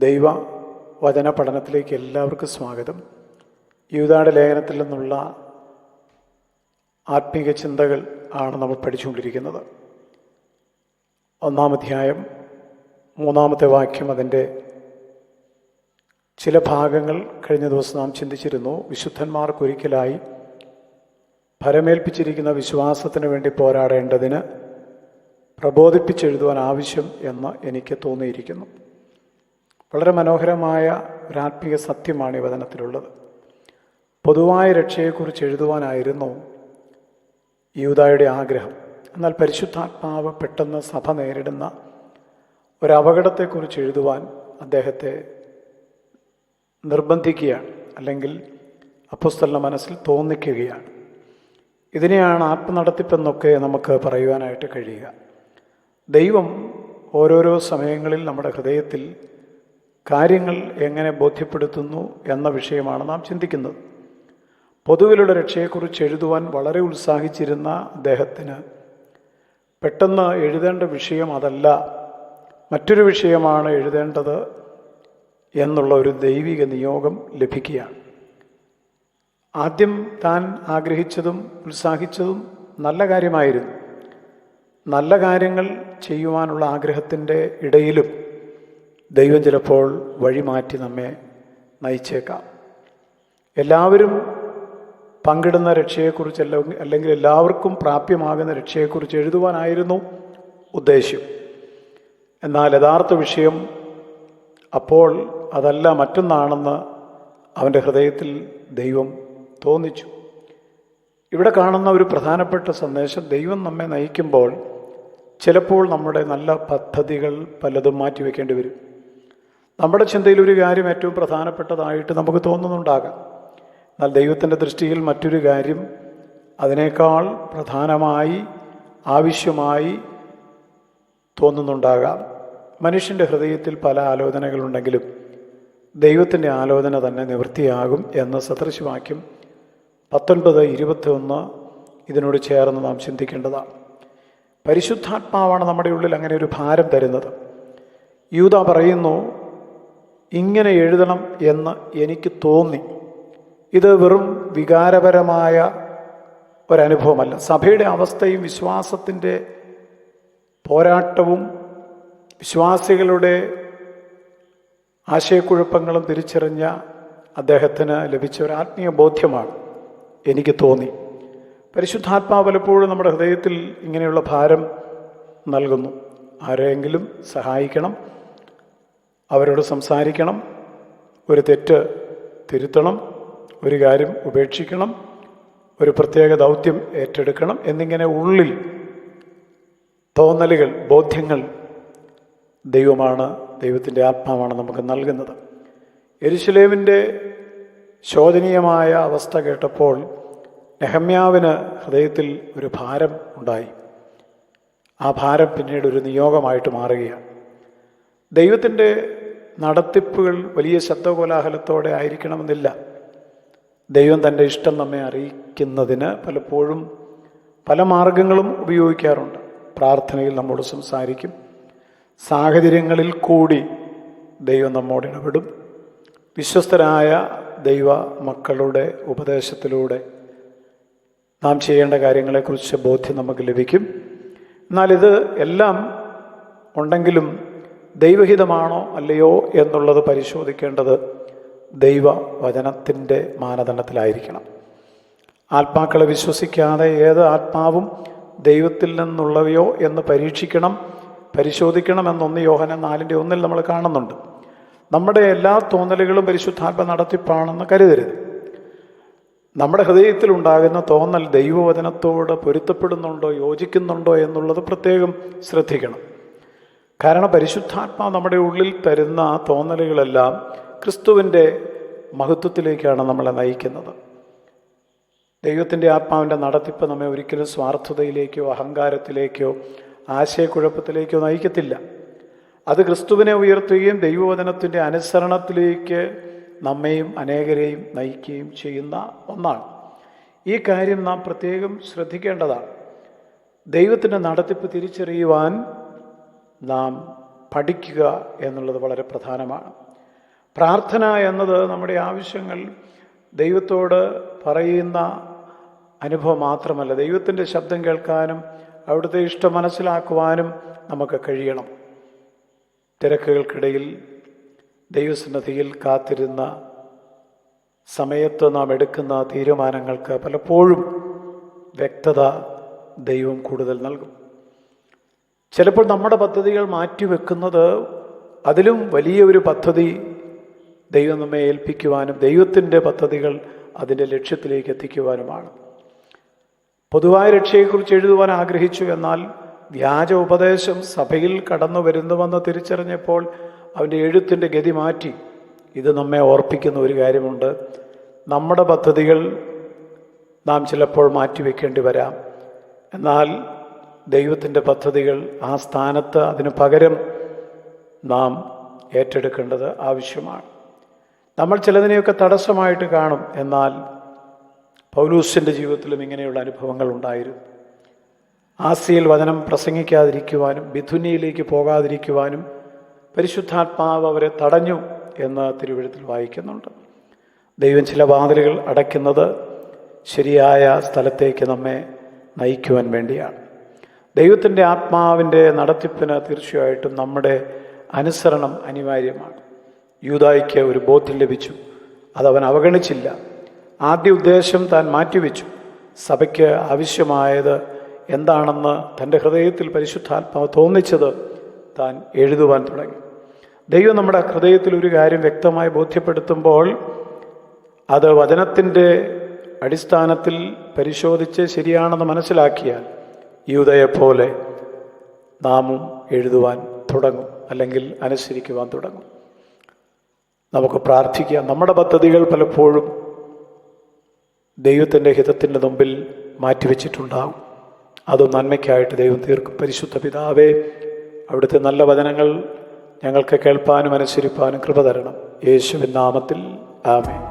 ദൈവ വചന പഠനത്തിലേക്ക് എല്ലാവർക്കും സ്വാഗതം. യൂദായുടെ ലേഖനത്തിൽ നിന്നുള്ള ആത്മീക ചിന്തകൾ ആണ് നമ്മൾ പഠിച്ചുകൊണ്ടിരിക്കുന്നത്. 1-ാം അധ്യായം 3-ാമത്തെ വാക്യം, അതിൻ്റെ ചില ഭാഗങ്ങൾ കഴിഞ്ഞ ദിവസം നാം ചിന്തിച്ചിരുന്നു. വിശുദ്ധന്മാർക്കൊരിക്കലായി ഭരമേൽപ്പിച്ചിരിക്കുന്ന വിശ്വാസത്തിന് വേണ്ടി പോരാടേണ്ടതിന് പ്രബോധിപ്പിച്ചെഴുതുവാൻ ആവശ്യം എന്ന് എനിക്ക് തോന്നിയിരിക്കുന്നു. വളരെ മനോഹരമായ ഒരാത്മീക സത്യമാണ് ഈ വചനത്തിലുള്ളത്. പൊതുവായ രക്ഷയെക്കുറിച്ച് എഴുതുവാനായിരുന്നു യൂദായുടെ ആഗ്രഹം. എന്നാൽ പരിശുദ്ധാത്മാവ് പെട്ടെന്ന് സഭ നേരിടുന്ന ഒരപകടത്തെക്കുറിച്ച് എഴുതുവാൻ അദ്ദേഹത്തെ നിർബന്ധിക്കുകയാണ്, അല്ലെങ്കിൽ അപ്പോസ്തലന്റെ മനസ്സിൽ തോന്നിക്കുകയാണ്. ഇതിനെയാണ് ആത്മനടത്തിപ്പെന്നൊക്കെ നമുക്ക് പറയുവാനായിട്ട് കഴിയുക. ദൈവം ഓരോരോ സമയങ്ങളിൽ നമ്മുടെ ഹൃദയത്തിൽ കാര്യങ്ങൾ എങ്ങനെ ബോധ്യപ്പെടുത്തുന്നു എന്ന വിഷയമാണ് നാം ചിന്തിക്കുന്നത്. പൊതുവിലുള്ള രക്ഷയെക്കുറിച്ച് എഴുതുവാൻ വളരെ ഉത്സാഹിച്ചിരുന്ന അദ്ദേഹത്തിന് പെട്ടെന്ന് എഴുതേണ്ട വിഷയം അതല്ല, മറ്റൊരു വിഷയമാണ് എഴുതേണ്ടത് എന്നുള്ള ഒരു ദൈവിക നിയോഗം ലഭിക്കുകയാണ്. ആദ്യം താൻ ആഗ്രഹിച്ചതും ഉത്സാഹിച്ചതും നല്ല കാര്യമായിരുന്നു. നല്ല കാര്യങ്ങൾ ചെയ്യുവാനുള്ള ആഗ്രഹത്തിൻ്റെ ഇടയിലും ദൈവം ചിലപ്പോൾ വഴിമാറ്റി നമ്മെ നയിച്ചേക്കാം. എല്ലാവരും പങ്കിടുന്ന രക്ഷയെക്കുറിച്ച് അല്ലെങ്കിൽ എല്ലാവർക്കും പ്രാപ്യമാകുന്ന രക്ഷയെക്കുറിച്ച് എഴുതുവാനായിരുന്നു ഉദ്ദേശ്യം. എന്നാൽ യഥാർത്ഥ വിഷയം അപ്പോൾ അതല്ല, മറ്റൊന്നാണെന്ന് അവൻ്റെ ഹൃദയത്തിൽ ദൈവം തോന്നിച്ചു. ഇവിടെ കാണുന്ന ഒരു പ്രധാനപ്പെട്ട സന്ദേശം, ദൈവം നമ്മെ നയിക്കുമ്പോൾ ചിലപ്പോൾ നമ്മുടെ നല്ല പദ്ധതികൾ പലതും മാറ്റിവെക്കേണ്ടി വരും. നമ്മുടെ ചിന്തയിൽ ഒരു കാര്യം ഏറ്റവും പ്രധാനപ്പെട്ടതായിട്ട് നമുക്ക് തോന്നുന്നുണ്ടാകാം. എന്നാൽ ദൈവത്തിൻ്റെ ദൃഷ്ടിയിൽ മറ്റൊരു കാര്യം അതിനേക്കാൾ പ്രധാനമായി ആവശ്യമായി തോന്നുന്നുണ്ടാകാം. മനുഷ്യൻ്റെ ഹൃദയത്തിൽ പല ആലോചനകളുണ്ടെങ്കിലും ദൈവത്തിൻ്റെ ആലോചന തന്നെ നിവൃത്തിയാകും എന്ന് സദൃശവാക്യം 19:21 ഇതിനോട് ചേർന്ന് നാം ചിന്തിക്കേണ്ടതാണ്. പരിശുദ്ധാത്മാവാണ് നമ്മുടെ ഉള്ളിൽ അങ്ങനെ ഒരു ഭാരം തരുന്നത്. യൂദാ പറയുന്നു, ഇങ്ങനെ എഴുതണം എന്ന് എനിക്ക് തോന്നി. ഇത് വെറും വികാരപരമായ ഒരനുഭവമല്ല. സഭയുടെ അവസ്ഥയും വിശ്വാസത്തിൻ്റെ പോരാട്ടവും വിശ്വാസികളുടെ ആശയക്കുഴപ്പങ്ങളും തിരിച്ചറിഞ്ഞ അദ്ദേഹത്തിന് ലഭിച്ച ഒരു ആത്മീയ ബോധ്യമാണ്. എനിക്ക് തോന്നി. പരിശുദ്ധാത്മാവ് പലപ്പോഴും നമ്മുടെ ഹൃദയത്തിൽ ഇങ്ങനെയുള്ള ഭാരം നൽകുന്നു. ആരെങ്കിലും സഹായിക്കണം, അവരോട് സംസാരിക്കണം, ഒരു തെറ്റ് തിരുത്തണം, ഒരു കാര്യം ഉപേക്ഷിക്കണം, ഒരു പ്രത്യേക ദൗത്യം ഏറ്റെടുക്കണം എന്നിങ്ങനെ ഉള്ളിൽ തോന്നലുകൾ, ബോധ്യങ്ങൾ ദൈവമാണ്, ദൈവത്തിൻ്റെ ആത്മാവാണ് നമുക്ക് നൽകുന്നത്. യെരുശലേമിൻ്റെ ശോചനീയമായ അവസ്ഥ കേട്ടപ്പോൾ നെഹമ്യാവിന് ഹൃദയത്തിൽ ഒരു ഭാരം ഉണ്ടായി. ആ ഭാരം പിന്നീട് ഒരു നിയോഗമായിട്ട് മാറുകയാണ്. ദൈവത്തിൻ്റെ നടത്തിപ്പുകൾ വലിയ ശബ്ദകോലാഹലത്തോടെ ആയിരിക്കണമെന്നില്ല. ദൈവം തൻ്റെ ഇഷ്ടം നമ്മെ അറിയിക്കുന്നതിന് പലപ്പോഴും പല മാർഗങ്ങളും ഉപയോഗിക്കാറുണ്ട്. പ്രാർത്ഥനയിൽ നമ്മോട് സംസാരിക്കും, സാഹചര്യങ്ങളിൽ കൂടി ദൈവം നമ്മോട് ഇടപെടും, വിശ്വസ്തരായ ദൈവ മക്കളുടെ ഉപദേശത്തിലൂടെ നാം ചെയ്യേണ്ട കാര്യങ്ങളെക്കുറിച്ച് ബോധ്യം നമുക്ക് ലഭിക്കും. എന്നാൽ ഇത് എല്ലാം ഉണ്ടെങ്കിലും ദൈവഹിതമാണോ അല്ലയോ എന്നുള്ളത് പരിശോധിക്കേണ്ടത് ദൈവവചനത്തിൻ്റെ മാനദണ്ഡത്തിലായിരിക്കണം. ആത്മാക്കളെ വിശ്വസിക്കാതെ ഏത് ആത്മാവും ദൈവത്തിൽ നിന്നുള്ളവയോ എന്ന് പരിശോധിക്കണം എന്നൊന്ന് യോഹന്നാൻ 4:1 നമ്മൾ കാണുന്നുണ്ട്. നമ്മുടെ എല്ലാ തോന്നലുകളും പരിശുദ്ധാത്മ നടത്തിപ്പാണെന്ന് കരുതരുത്. നമ്മുടെ ഹൃദയത്തിൽ ഉണ്ടാകുന്ന തോന്നൽ ദൈവവചനത്തോട് പൊരുത്തപ്പെടുന്നുണ്ടോ, യോജിക്കുന്നുണ്ടോ എന്നുള്ളത് പ്രത്യേകം ശ്രദ്ധിക്കണം. കാരണം പരിശുദ്ധാത്മാവ് നമ്മുടെ ഉള്ളിൽ തരുന്ന തോന്നലുകളെല്ലാം ക്രിസ്തുവിൻ്റെ മഹത്വത്തിലേക്കാണ് നമ്മളെ നയിക്കുന്നത്. ദൈവത്തിൻ്റെ ആത്മാവിൻ്റെ നടത്തിപ്പ് നമ്മെ ഒരിക്കലും സ്വാർത്ഥതയിലേക്കോ അഹങ്കാരത്തിലേക്കോ ആശയക്കുഴപ്പത്തിലേക്കോ നയിക്കത്തില്ല. അത് ക്രിസ്തുവിനെ ഉയർത്തുകയും ദൈവവചനത്തിൻ്റെ അനുസരണത്തിലേക്ക് നമ്മെയും അനേകരെയും നയിക്കുകയും ചെയ്യുന്ന ഒന്നാണ്. ഈ കാര്യം നാം പ്രത്യേകം ശ്രദ്ധിക്കേണ്ടതാണ്. ദൈവത്തിൻ്റെ നടത്തിപ്പ് തിരിച്ചറിയുവാൻ നാം പഠിക്കുക എന്നുള്ളത് വളരെ പ്രധാനമാണ്. പ്രാർത്ഥന എന്നത് നമ്മുടെ ആവശ്യങ്ങൾ ദൈവത്തോട് പറയുന്ന അനുഭവം മാത്രമല്ല, ദൈവത്തിൻ്റെ ശബ്ദം കേൾക്കാനും അവിടുത്തെ ഇഷ്ടം മനസ്സിലാക്കുവാനും നമുക്ക് കഴിയണം. തിരക്കുകൾക്കിടയിൽ ദൈവസന്നിധിയിൽ കാത്തിരുന്ന സമയത്ത് നാം എടുക്കുന്ന തീരുമാനങ്ങൾക്ക് പലപ്പോഴും വ്യക്തത ദൈവം കൂടുതൽ നൽകും. ചിലപ്പോൾ നമ്മുടെ പദ്ധതികൾ മാറ്റിവെക്കുന്നത് അതിലും വലിയ ഒരു പദ്ധതി ദൈവം നമ്മെ ഏൽപ്പിക്കുവാനും ദൈവത്തിൻ്റെ പദ്ധതികൾ അതിൻ്റെ ലക്ഷ്യത്തിലേക്ക് എത്തിക്കുവാനുമാണ്. പൊതുവായ രക്ഷയെക്കുറിച്ച് എഴുതുവാൻ ആഗ്രഹിച്ചു, എന്നാൽ വ്യാജ ഉപദേശം സഭയിൽ കടന്നു വരുന്നുവെന്ന് തിരിച്ചറിഞ്ഞപ്പോൾ അവൻ്റെ എഴുത്തിൻ്റെ ഗതി മാറ്റി. ഇത് നമ്മെ ഓർപ്പിക്കുന്ന ഒരു കാര്യമുണ്ട്. നമ്മുടെ പദ്ധതികൾ നാം ചിലപ്പോൾ മാറ്റിവെക്കേണ്ടി വരാം, എന്നാൽ ദൈവത്തിൻ്റെ പദ്ധതികൾ ആ സ്ഥാനത്ത് അതിന് പകരം നാം ഏറ്റെടുക്കേണ്ടത് ആവശ്യമാണ്. നമ്മൾ ചിലതിനെയൊക്കെ തടസ്സമായിട്ട് കാണും, എന്നാൽ പൗലൂസിൻ്റെ ജീവിതത്തിലും ഇങ്ങനെയുള്ള അനുഭവങ്ങൾ ഉണ്ടായിരുന്നു. ആസിയയിൽ വചനം പ്രസംഗിക്കാതിരിക്കുവാനും ബിഥുനിയിലേക്ക് പോകാതിരിക്കുവാനും പരിശുദ്ധാത്മാവ് അവരെ തടഞ്ഞു എന്ന് തിരുവെഴുത്തിൽ വായിക്കുന്നുണ്ട്. ദൈവം ചില വാതിലുകൾ അടയ്ക്കുന്നത് ശരിയായ സ്ഥലത്തേക്ക് നമ്മെ നയിക്കുവാൻ വേണ്ടിയാണ്. ദൈവത്തിൻ്റെ ആത്മാവിൻ്റെ നടത്തിപ്പിന് തീർച്ചയായിട്ടും നമ്മുടെ അനുസരണം അനിവാര്യമാണ്. യൂദായിക്ക് ഒരു ബോധ്യം ലഭിച്ചു, അതവൻ അവഗണിച്ചില്ല. ആദ്യ ഉദ്ദേശം താൻ മാറ്റിവെച്ചു. സഭയ്ക്ക് ആവശ്യമായത് എന്താണെന്ന് തൻ്റെ ഹൃദയത്തിൽ പരിശുദ്ധാത്മാവ് തോന്നിച്ചത് താൻ എഴുതുവാൻ തുടങ്ങി. ദൈവം നമ്മുടെ ഹൃദയത്തിൽ ഒരു കാര്യം വ്യക്തമായി ബോധ്യപ്പെടുത്തുമ്പോൾ അത് വചനത്തിൻ്റെ അടിസ്ഥാനത്തിൽ പരിശോധിച്ച് ശരിയാണെന്ന് മനസ്സിലാക്കിയാൽ യൂദയെപ്പോലെ നാമും എഴുതുവാൻ തുടങ്ങും, അല്ലെങ്കിൽ അനുസരിക്കുവാൻ തുടങ്ങും. നമുക്ക് പ്രാർത്ഥിക്കാം. നമ്മുടെ പദ്ധതികൾ പലപ്പോഴും ദൈവത്തിൻ്റെ ഹിതത്തിൻ്റെ മുമ്പിൽ മാറ്റിവെച്ചിട്ടുണ്ടാകും. അത് നന്മയ്ക്കായിട്ട് ദൈവം തീർക്കും. പരിശുദ്ധ പിതാവേ, അവിടുത്തെ നല്ല വചനങ്ങൾ ഞങ്ങൾക്ക് കേൾപ്പാനും അനുസരിപ്പാനും കൃപ തരണം. യേശുവിൻ നാമത്തിൽ ആമേൻ.